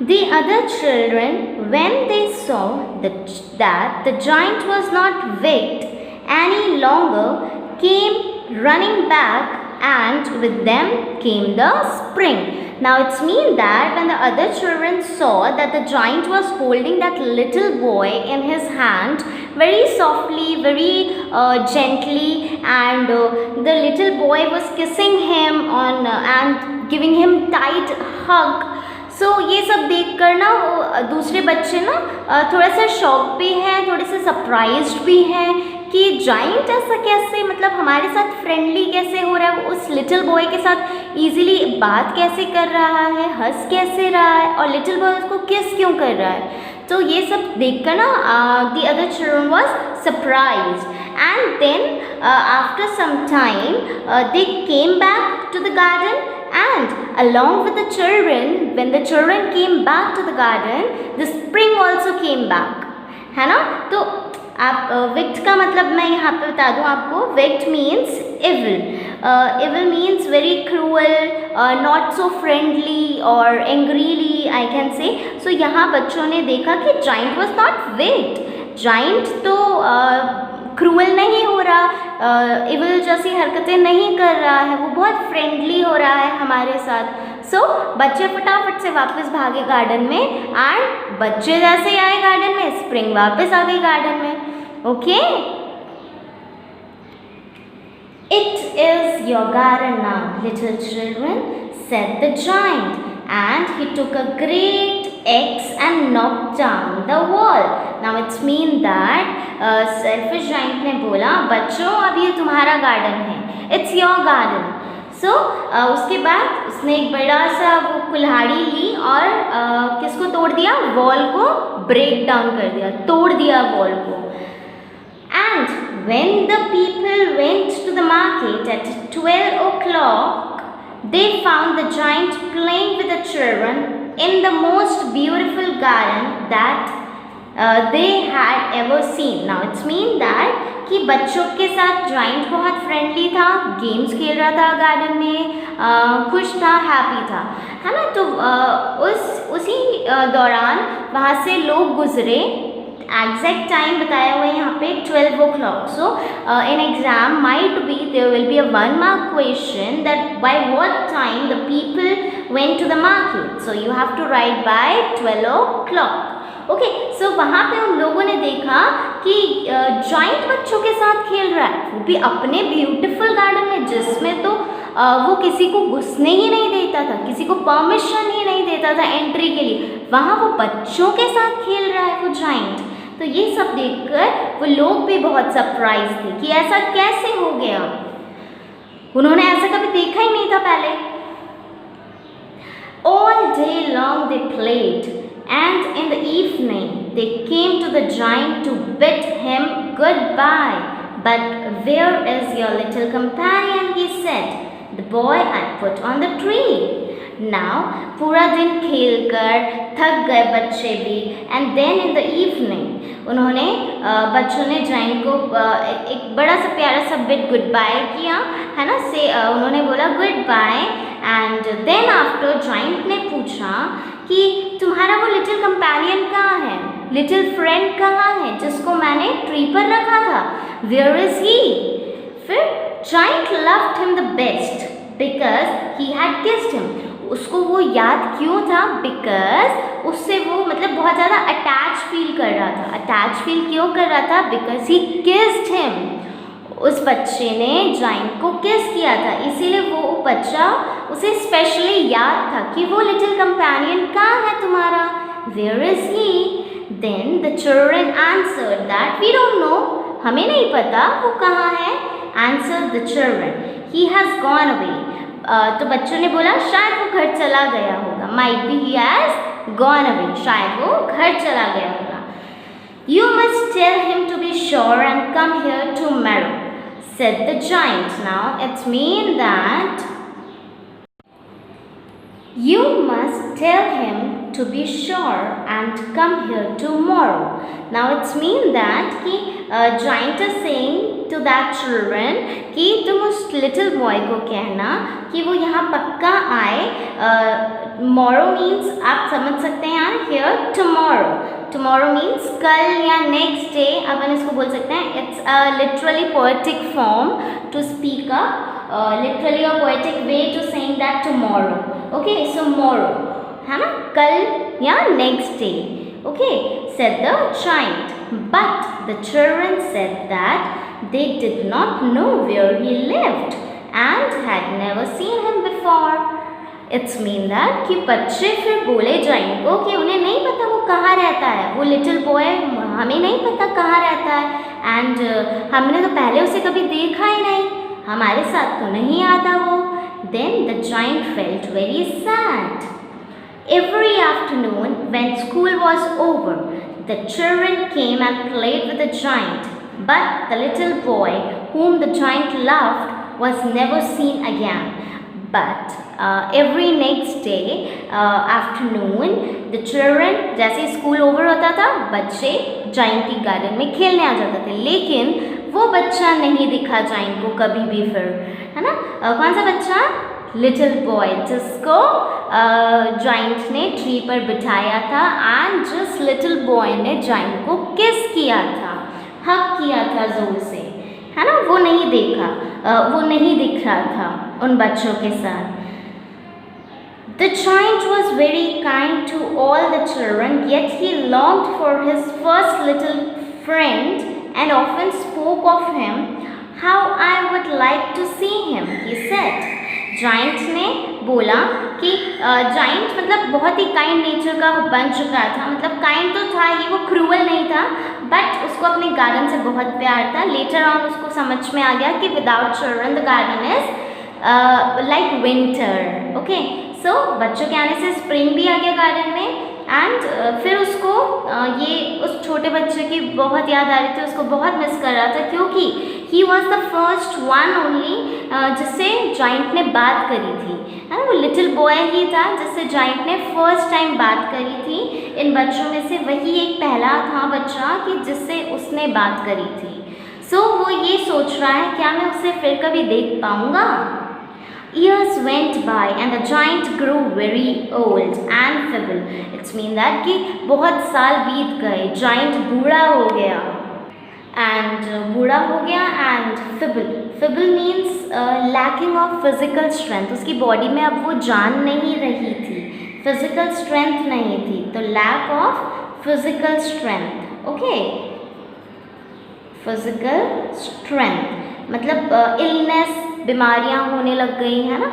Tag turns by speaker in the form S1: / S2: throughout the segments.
S1: The other children, when they saw that the giant was not waked any longer, came running back, and with them came the spring. Now it's mean that when the other children saw that the giant was holding that little boy in his hand very softly, very gently, and the little boy was kissing him on and giving him tight hug. सो ये सब देख कर ना दूसरे बच्चे ना थोड़ा सा शॉक भी हैं, थोड़े से सरप्राइज्ड भी हैं कि जाइंट ऐसा कैसे, मतलब हमारे साथ फ्रेंडली कैसे हो रहा है, वो उस लिटिल बॉय के साथ इजीली बात कैसे कर रहा है, हंस कैसे रहा है, और लिटिल बॉय उसको किस क्यों कर रहा है. तो ये सब देखकर ना the other children was surprised. And then after some time they came back to the garden, and along with the children, when the children came back to the garden, the spring also came back, है ना. तो आप wicked का मतलब मैं यहाँ पे बता दूँ आपको. wicked means evil. Evil means very cruel, not so friendly or angrily I can say. So यहाँ बच्चों ने देखा कि giant was not wicked. giant तो क्रूअल नहीं हो रहा, इविल जैसी हरकतें नहीं कर रहा है, वो बहुत फ्रेंडली हो रहा है हमारे साथ. सो बच्चे फटाफट से वापस भागे गार्डन में, एंड बच्चे जैसे ही आए गार्डन में, स्प्रिंग वापस आ गई गार्डन में. Okay, it is your garden now little children, said the giant, and he took a great axe and knocked down the wall. Now it's mean that selfish giant ने बोला, बच्चों अब ये तुम्हारा गार्डन है, it's your garden. So उसके बाद उसने एक बड़ा सा वो कुल्हाड़ी ली और किसको तोड़ दिया, वॉल को ब्रेक डाउन कर दिया, तोड़ दिया वॉल को. And when the people went to the market at 12 o'clock, they found the giant playing with the children in the most beautiful garden that they had ever seen. Now it's mean that कि बच्चों के साथ giant बहुत friendly था, games खेल रहा था garden में, खुश था, हैप्पी था, है ना. तो उसी दौरान वहाँ से लोग गुजरे. एग्जैक्ट टाइम बताया हुआ है यहाँ पे 12 o'clock. So in exam might be there will be a 1 mark question that by what time the people went to the market. So you have to write by 12 o'clock. Okay, so वहाँ पे उन लोगों ने देखा कि giant बच्चों के साथ खेल रहा है, वो भी अपने ब्यूटीफुल गार्डन में, जिसमें तो वो किसी को घुसने ही नहीं देता था, किसी को परमिशन ही नहीं देता था एंट्री के लिए. वहाँ वो बच्चों के साथ खेल रहा है वो जाइंट. तो ये सब देखकर वो लोग भी बहुत सरप्राइज थे कि ऐसा कैसे हो गया, उन्होंने ऐसा कभी देखा ही नहीं था पहले. All day long they played, and in the evening they came to the giant to bid him goodbye. But where is your little companion, he said. The boy I put on the tree. Now पूरा दिन खेलकर थक गए बच्चे भी, and then in the evening उन्होंने बच्चों ने जाइंट को एक बड़ा सा प्यारा सा बिट गुड बाय किया, है ना. से उन्होंने बोला goodbye. And then after giant ने पूछा कि तुम्हारा वो लिटिल कंपेनियन कहाँ है, लिटिल फ्रेंड कहाँ है जिसको मैंने ट्री पर रखा था, वेयर इज ही. फिर giant loved him the best because he had kissed him. उसको वो याद क्यों था, बिकॉज उससे वो मतलब बहुत ज़्यादा अटैच फील कर रहा था. अटैच फील क्यों कर रहा था, बिकॉज ही किस्ड हिम. उस बच्चे ने जाइंट को किस किया था, इसीलिए वो बच्चा उसे स्पेशली याद था कि वो लिटिल कंपेनियन कहाँ है तुम्हारा, where is he. Then the children answered that we don't know, हमें नहीं पता वो कहाँ है. Answered the children, he has gone away. तो बच्चों ने बोला शायद वो घर चला गया होगा, might be he has gone away, शायद वो घर चला गया होगा. You must tell him to be sure and come here tomorrow, said the giant. Now it's mean that you must tell him to be sure and come here tomorrow. Now it's mean that कि giant is saying to that children कि तुम उस little boy को कहना कि वो यहाँ पक्का आए. Tomorrow means आप समझ सकते हैं यार here tomorrow. Tomorrow means कल या next day. अपन इसको बोल सकते हैं it's a literally poetic form to speak up. Literally a poetic way to saying that tomorrow. Okay, so tomorrow है ना, कल या next day. Okay, said the giant. But the children said that they did not know where he lived and had never seen him before. It's mean that कि बच्चे फिर बोले giant को कि उन्हें नहीं पता वो कहाँ रहता है, वो little boy हमें नहीं पता कहाँ रहता है, and हमने तो पहले उसे कभी देखा ही नहीं, हमारे साथ तो नहीं आता वो. Then the giant felt very sad. Every afternoon when school was over, the children came and played with the giant, but the little boy whom the giant loved was never seen again. But every next day afternoon, the children, जैसे school over होता था, बच्चे giant की garden में खेलने आ जाते थे, लेकिन वो बच्चा नहीं दिखा जाइंट को कभी भी फिर, है ना. कौन सा बच्चा? लिटिल बॉय, जिसको जाइंट ने ट्री पर बिठाया था एंड जिस लिटिल बॉय ने जाइंट को किस किया था, हक किया था जोर से, है ना. वो नहीं देखा, वो नहीं दिख रहा था उन बच्चों के साथ. The giant was very kind to all the children, yet he longed for his first little friend and often spoke of him. How I would like to see him, he said. Giant ने बोला कि giant मतलब बहुत ही kind nature का बन चुका था, मतलब काइंड तो था ही, वो क्रूअल नहीं था, बट उसको अपने गार्डन से बहुत प्यार था. लेटर ऑन उसको समझ में आ गया कि without children the garden is like winter. Okay, so बच्चों के आने से स्प्रिंग भी आ गया गार्डन में, एंड फिर उसको ये उस छोटे बच्चे की बहुत याद आ रही थी, उसको बहुत मिस कर रहा था, क्योंकि he was the first one only जिससे जाइंट ने बात करी थी, है ना. वो लिटिल बॉय ही था जिससे जाइंट ने फर्स्ट टाइम बात करी थी. इन बच्चों में से वही एक पहला था बच्चा कि जिससे उसने बात करी थी. सो वो ये सोच रहा है क्या मैं उसे फिर कभी देख पाऊँगा. Years went by and the giant grew very old and feeble. It's mean that कि बहुत साल बीत गए, giant बूढ़ा हो गया, and बूढ़ा हो गया and feeble. Feeble means lacking of physical strength. उसकी बॉडी में अब वो जान नहीं रही थी, physical strength नहीं थी, तो lack of physical strength. Okay, physical strength मतलब illness, बीमारियां होने लग गई, है ना.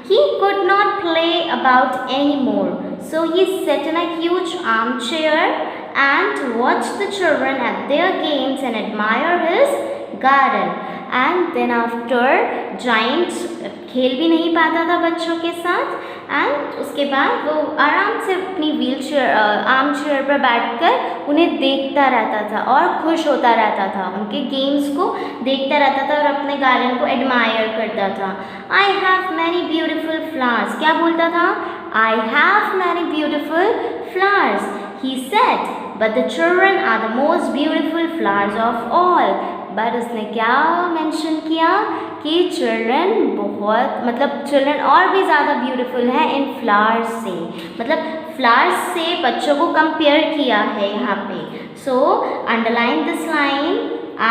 S1: He could not play about anymore, so he sat in a huge armchair and watched the children at their games and admired his garden. And then after giant खेल भी नहीं पाता था बच्चों के साथ, एंड उसके बाद वो आराम से अपनी व्हील चेयर आर्म चेयर पर बैठकर उन्हें देखता रहता था और खुश होता रहता था, उनके गेम्स को देखता रहता था और अपने गार्डन को एडमायर करता था. I have many beautiful flowers, क्या बोलता था? I have many beautiful flowers, he said, but the children are the most beautiful flowers of all. But उसने क्या मेंशन किया कि चिल्ड्रन बहुत, मतलब चिल्ड्रन और भी ज़्यादा ब्यूटीफुल है इन फ्लावर्स से, मतलब फ्लावर्स से बच्चों को कंपेयर किया है यहाँ पे. So underline this line,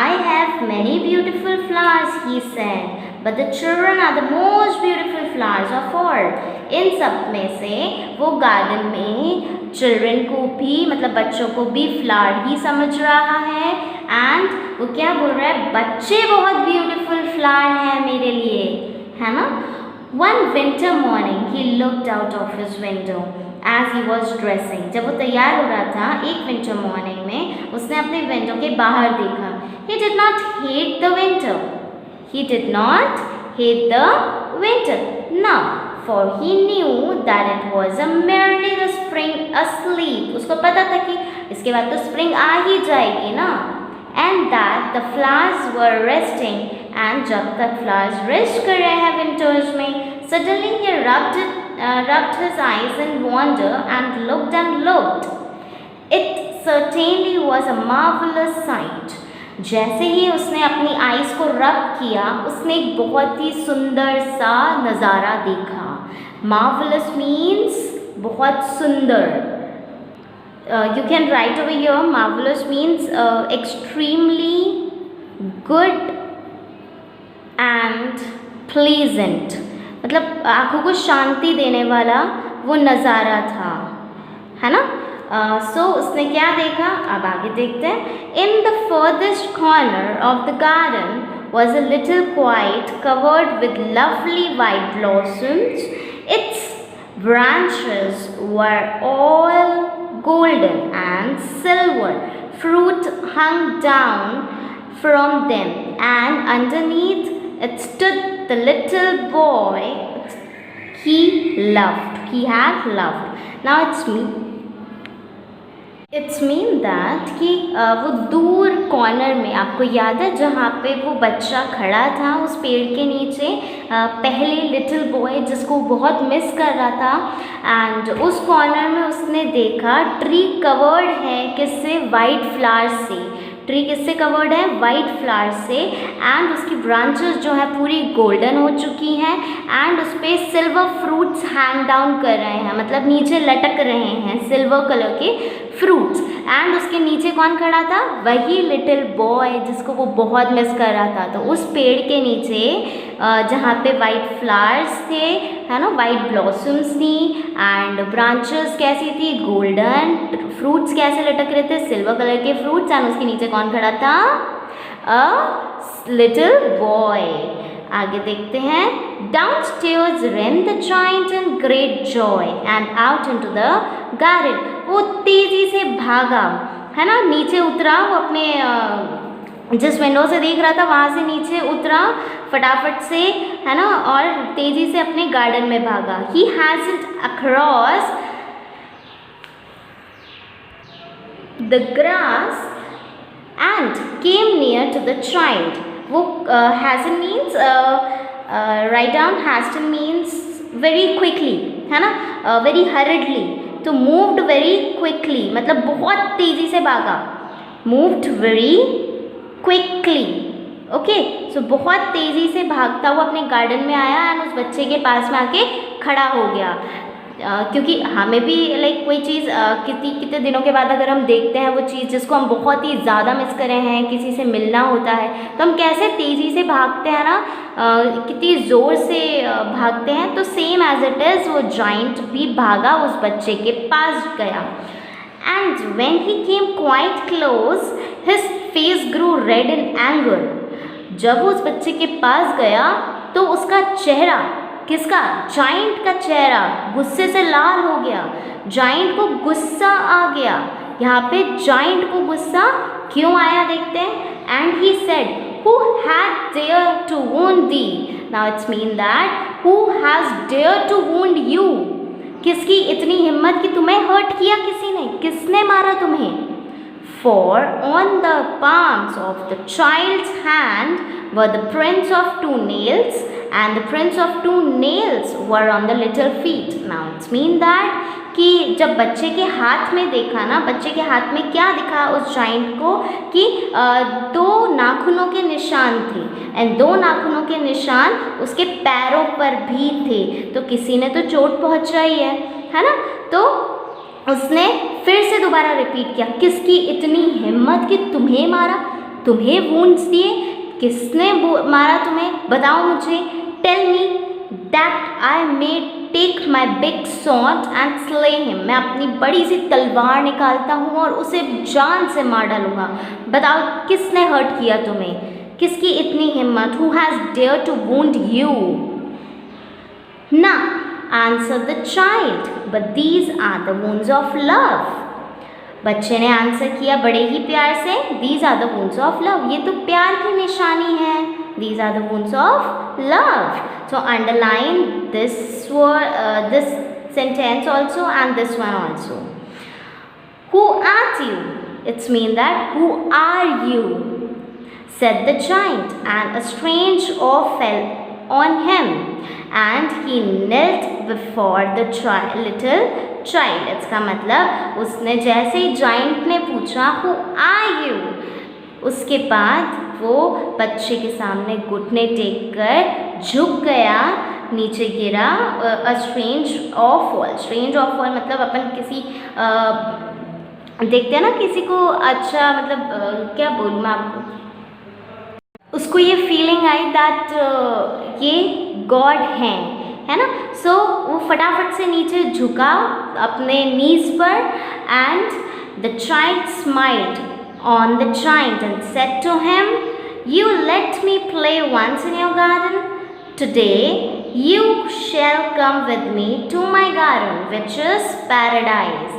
S1: I have many beautiful flowers, he said, but the children are the most beautiful flowers of all. इन सब में से वो गार्डन में चिल्ड्रन को भी, मतलब बच्चों को भी फ्लावर ही समझ रहा है, एंड वो क्या बोल रहा है, बच्चे बहुत ब्यूटीफुल फ्लावर है मेरे लिए, है ना. One winter morning he looked out of his window as he was dressing. जब वो तैयार हो रहा था एक विंटर मॉर्निंग में, उसने अपने विंडो के बाहर देखा. He did not hate the winter, he did not hate the winter, no, for he knew that it was merely the spring asleep. उसको पता था कि इसके बाद तो स्प्रिंग आ ही जाएगी ना, and that the flowers were resting, and जब तक flowers रेस्ट कर रहे हैं विंटर्स में, suddenly he rubbed his eyes in wonder and looked and looked. It certainly was a marvelous sight. जैसे ही उसने अपनी आईज को रब किया, उसने एक बहुत ही सुंदर सा नज़ारा देखा। मार्वलस मीन्स बहुत सुंदर। You can write over here, marvelous means extremely good and pleasant, मतलब आँखों को शांति देने वाला वो नज़ारा था, है ना। सो उसने क्या देखा, अब आगे देखते हैं। In the farthest corner of the garden was a little quiet covered with lovely white blossoms. Its branches were all golden and silver fruit hung down from them, and underneath it stood the little boy he had loved. Now it's mean that कि वो दूर corner में, आपको याद है जहाँ पे वो बच्चा खड़ा था उस पेड़ के नीचे, पहले लिटिल बॉय जिसको बहुत मिस कर रहा था, एंड उस कॉर्नर में उसने देखा ट्री कवर्ड है किससे, वाइट फ्लावर से। ट्री किससे कवर्ड है, वाइट फ्लावर से, एंड उसकी ब्रांचेस जो है पूरी गोल्डन हो चुकी हैं, एंड उस पर सिल्वर फ्रूट्स हैंग डाउन कर रहे हैं, मतलब नीचे लटक रहे हैं सिल्वर कलर के फ्रूट्स। एंड उसके नीचे कौन खड़ा था, वही लिटिल बॉय जिसको वो बहुत मिस कर रहा था। तो उस पेड़ के नीचे जहाँ पे वाइट फ्लावर्स थे, है ना, वाइट ब्लॉसम्स थी, एंड ब्रांचेस कैसी थी, गोल्डन, फ्रूट्स कैसे लटक रहे थे, सिल्वर कलर के फ्रूट्स, एंड उसके नीचे कौन खड़ा था, अ लिटिल बॉय। आगे देखते हैं। Downstairs ran the giant in great joy and out into the garden. वो तेजी से भागा, है ना, नीचे उतरा, वो अपने जिस विंडो से देख रहा था वहाँ से नीचे उतरा फटाफट से, है ना, और तेजी से अपने गार्डन में भागा। He hastened across the grass and came near to the child. वो hasten means write down, hasten means very quickly, है ना, very hurriedly, तो moved very quickly मतलब बहुत तेज़ी से भागा, moved very quickly, ओके। सो बहुत तेज़ी से भागता हुआ अपने गार्डन में आया एंड उस बच्चे के पास में आके खड़ा हो गया। क्योंकि हमें भी लाइक कोई चीज़ कितने दिनों के बाद अगर हम देखते हैं वो चीज़ जिसको हम बहुत ही ज़्यादा मिस कर रहे हैं, किसी से मिलना होता है, तो हम कैसे तेज़ी से भागते हैं ना, कितनी ज़ोर से भागते हैं। तो सेम एज इट इज़ वो जाइंट भी भागा, उस बच्चे के पास गया। And when he came quite close his face grew red in anger. जब वो उस बच्चे के पास गया तो उसका चेहरा, किसका, जाइंट का चेहरा गुस्से से लाल हो गया। जाइंट को गुस्सा आ गया। यहाँ पे जाइंट को गुस्सा क्यों आया देखते हैं। And he said, who had dare to wound thee. Now it's mean that who has dare to wound you. किसकी इतनी हिम्मत कि तुम्हें हर्ट किया किसी ने, किसने मारा तुम्हें। For on the palms of the child's hand were the prints of 2 nails, and the prints of 2 nails were on the little feet. Now it's mean that कि जब बच्चे के हाथ में देखा ना, बच्चे के हाथ में क्या दिखा उस जाइंट को कि 2 नाखूनों के निशान थे, एंड 2 नाखूनों के निशान उसके पैरों पर भी थे। तो किसी ने तो चोट पहुंचाई है ना। तो उसने फिर से दोबारा रिपीट किया, किसकी इतनी हिम्मत कि तुम्हें मारा, तुम्हें वुंड्स दिए, किसने मारा तुम्हें, बताओ मुझे। Tell me that I may take my big sword and slay him. मैं अपनी बड़ी सी तलवार निकालता हूँ और उसे जान से मार डालूंगा। बताओ किसने हर्ट किया तुम्हें, किसकी इतनी हिम्मत। Who has dare to wound you. ना answered the child, but these are the wounds of love. बच्चे ने आंसर किया बड़े ही प्यार से, these are the wounds of love. ये तो प्यार की निशानी है, these are the wounds of love. So underline this word, this sentence also and this one also. Who art you? It's mean that who are you? Said the giant, and a strange awe fell on him, and he knelt before the little child. इसका मतलब उसने जैसे ही giant ने पूछा who are you, उसके बाद वो बच्चे के सामने घुटने टेक कर झुक गया, नीचे गिरा। Strange of fall, strange of fall मतलब अपन किसी देखते हैं ना किसी को, अच्छा मतलब क्या बोलूँ मैं आपको, उसको ये फीलिंग आई दैट ये गॉड है ना। सो वो फटाफट से नीचे झुका अपने नीज पर, and the child smiled on the child and said to him, you let me play once in your garden, today you shall come with me to my garden which is paradise.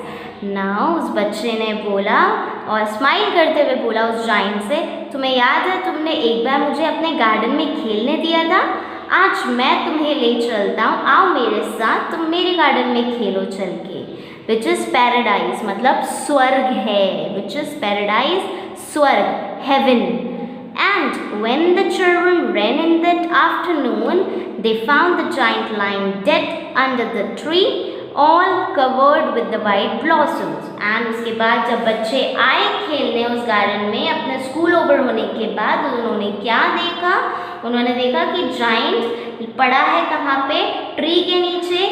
S1: Now उस बच्चे ने बोला और smile करते हुए बोला उस giant से, तुम्हें याद है तुमने एक बार मुझे अपने गार्डन में खेलने दिया था, आज मैं तुम्हें ले चलता हूँ, आओ मेरे साथ, तुम मेरे गार्डन में खेलो चल के। विच इज़ पैराडाइज मतलब स्वर्ग है, विच इज़ पैराडाइज स्वर्ग, haven. And when the children ran in that afternoon, they found the giant lying dead under the tree, all covered with the white blossoms. And उसके बाद जब बच्चे आए खेलने उस गार्डन में अपने स्कूल ओवर होने के बाद, उन्होंने क्या देखा? उन्होंने देखा कि जाइंट पड़ा है कहाँ पे? ट्री के नीचे,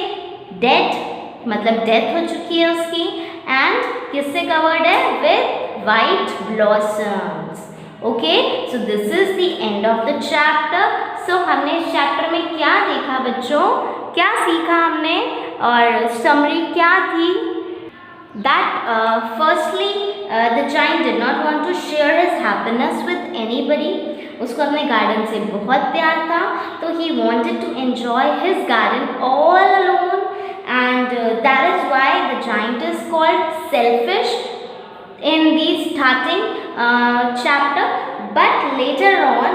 S1: डेड मतलब डेथ हो चुकी है उसकी, एंड किससे कवर्ड है? With white blossoms. Okay, so this is the end of the chapter. सो हमने इस चैप्टर में क्या देखा बच्चों, क्या सीखा हमने और समरी क्या थी? That firstly the giant did not want to share his happiness with anybody. उसको अपने गार्डन से बहुत प्यार था, तो he wanted to enjoy his garden all alone, and that is why the giant is called selfish in the starting chapter, but later on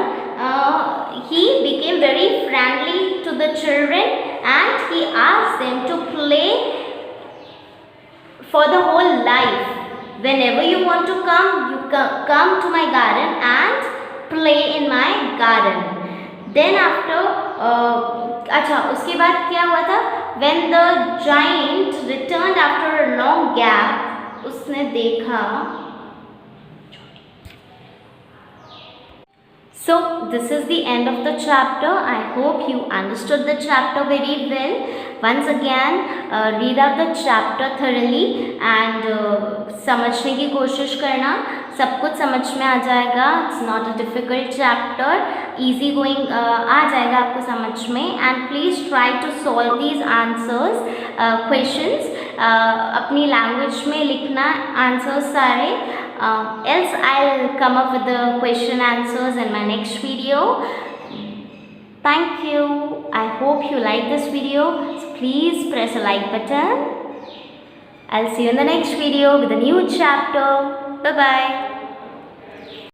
S1: he became very friendly to the children and he asked them to play for the whole life. Whenever you want to come, you come to my garden and play in my garden. Then after अच्छा उसके बाद क्या हुआ था? When the giant returned after a long gap, उसने देखा। So this is the end of the chapter. I hope you understood the chapter very well. Once again read out the chapter thoroughly and समझने की कोशिश करना, सब कुछ समझ में आ जाएगा। It's not a difficult chapter, easy going आ जाएगा आपको समझ में। And please try to solve these answers, questions अपनी लैंग्वेज में लिखना आंसर्स सारे, else I'll come up with the question answers in my next video. Thank you. I hope you like this video. So please press a like button. I'll see you in the next video with a new chapter. Bye bye.